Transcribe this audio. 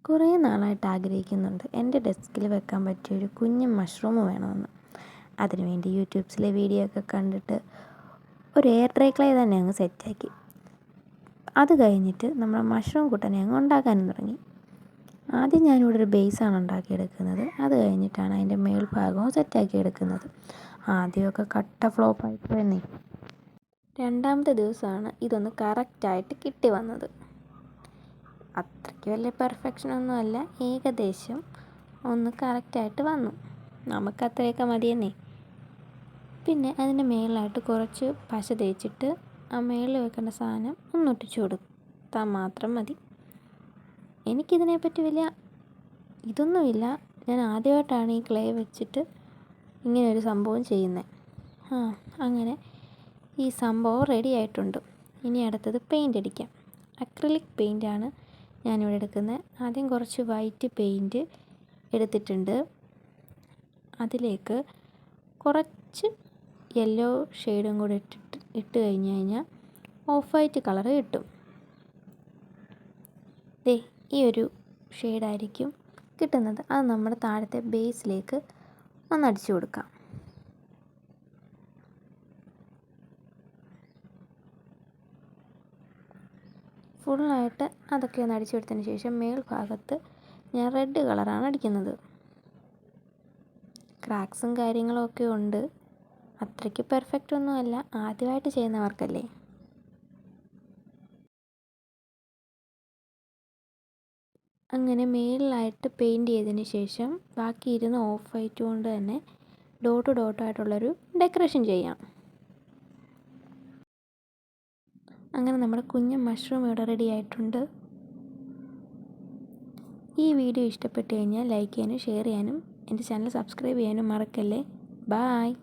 കുറേ നാളായിട്ട് ആഗ്രഹിക്കുന്നുണ്ട് എൻ്റെ ഡെസ്കിൽ വെക്കാൻ പറ്റിയൊരു കുഞ്ഞു മഷ്റൂം വേണമെന്ന്. അതിനുവേണ്ടി യൂട്യൂബ്സിലെ വീഡിയോ ഒക്കെ കണ്ടിട്ട് ഒരു എയർ ഡ്രൈ ക്ലേ തന്നെ അങ്ങ് സെറ്റാക്കി. അത് കഴിഞ്ഞിട്ട് നമ്മൾ മഷ്റൂം കുട്ടനെ അങ്ങ് ഉണ്ടാക്കാനും തുടങ്ങി. ആദ്യം ഞാനിവിടെ ഒരു ബേസാണ് ഉണ്ടാക്കിയെടുക്കുന്നത്. അത് കഴിഞ്ഞിട്ടാണ് അതിൻ്റെ മേൽഭാഗവും സെറ്റാക്കി എടുക്കുന്നത്. ആദ്യമൊക്കെ കട്ട ഫ്ലോപ്പായി പോയെന്നേ. രണ്ടാമത്തെ ദിവസമാണ് ഇതൊന്ന് കറക്റ്റായിട്ട് കിട്ടി വന്നത്. അത്രയ്ക്ക് വലിയ പെർഫെക്ഷനൊന്നുമല്ല, ഏകദേശം ഒന്ന് കറക്റ്റായിട്ട് വന്നു. നമുക്കത്രയൊക്കെ മതിയെന്നേ. പിന്നെ അതിൻ്റെ മേളിലായിട്ട് കുറച്ച് പശ തേച്ചിട്ട് ആ മേളിൽ വെക്കേണ്ട സാധനം ഒന്നൊട്ടിച്ചു കൊടുത്താൽ മാത്രം മതി. എനിക്കിതിനെപ്പറ്റി വലിയ ഇതൊന്നുമില്ല. ഞാൻ ആദ്യമായിട്ടാണ് ഈ ക്ലേ വെച്ചിട്ട് ഇങ്ങനെയൊരു സംഭവം ചെയ്യുന്നത്. അങ്ങനെ ഈ സംഭവം റെഡി ആയിട്ടുണ്ട്. ഇനി അടുത്തത് പെയിൻ്റ് അടിക്കാം. അക്രിലിക് പെയിൻ്റാണ് ഞാനിവിടെ എടുക്കുന്നത്. ആദ്യം കുറച്ച് വൈറ്റ് പെയിൻറ്റ് എടുത്തിട്ടുണ്ട്. അതിലേക്ക് കുറച്ച് യെല്ലോ ഷെയ്ഡും കൂടെ ഇട്ട് കഴിഞ്ഞാൽ ഓഫ് വൈറ്റ് കളറ് കിട്ടും. ഈ ഒരു ഷെയ്ഡായിരിക്കും കിട്ടുന്നത്. അത് നമ്മുടെ താഴത്തെ ബേസിലേക്ക് ഒന്നടിച്ചു കൊടുക്കാം. ഫുള്ളായിട്ട് അതൊക്കെ ഒന്ന് അടിച്ചു കൊടുത്തതിന് ശേഷം മേൽഭാഗത്ത് ഞാൻ റെഡ് കളറാണ് അടിക്കുന്നത്. ക്രാക്സും കാര്യങ്ങളും ഒക്കെ ഉണ്ട്. അത്രയ്ക്ക് പെർഫെക്റ്റ് ഒന്നുമല്ല, ആദ്യമായിട്ട് ചെയ്യുന്നവർക്കല്ലേ. അങ്ങനെ മേളിലായിട്ട് പെയിൻറ്റ് ചെയ്തതിന് ശേഷം ബാക്കി ഇരുന്ന് ഓഫ് വൈറ്റ് കൊണ്ട് തന്നെ ഡോട്ടായിട്ടുള്ളൊരു ഡെക്കറേഷൻ ചെയ്യാം. അങ്ങനെ നമ്മുടെ കുഞ്ഞ് മഷ്റൂം ഇവിടെ റെഡി ആയിട്ടുണ്ട്. ഈ വീഡിയോ ഇഷ്ടപ്പെട്ട് കഴിഞ്ഞാൽ ലൈക്ക് ചെയ്യാനും ഷെയർ ചെയ്യാനും എൻ്റെ ചാനൽ സബ്സ്ക്രൈബ് ചെയ്യാനും മറക്കല്ലേ. ബായ്.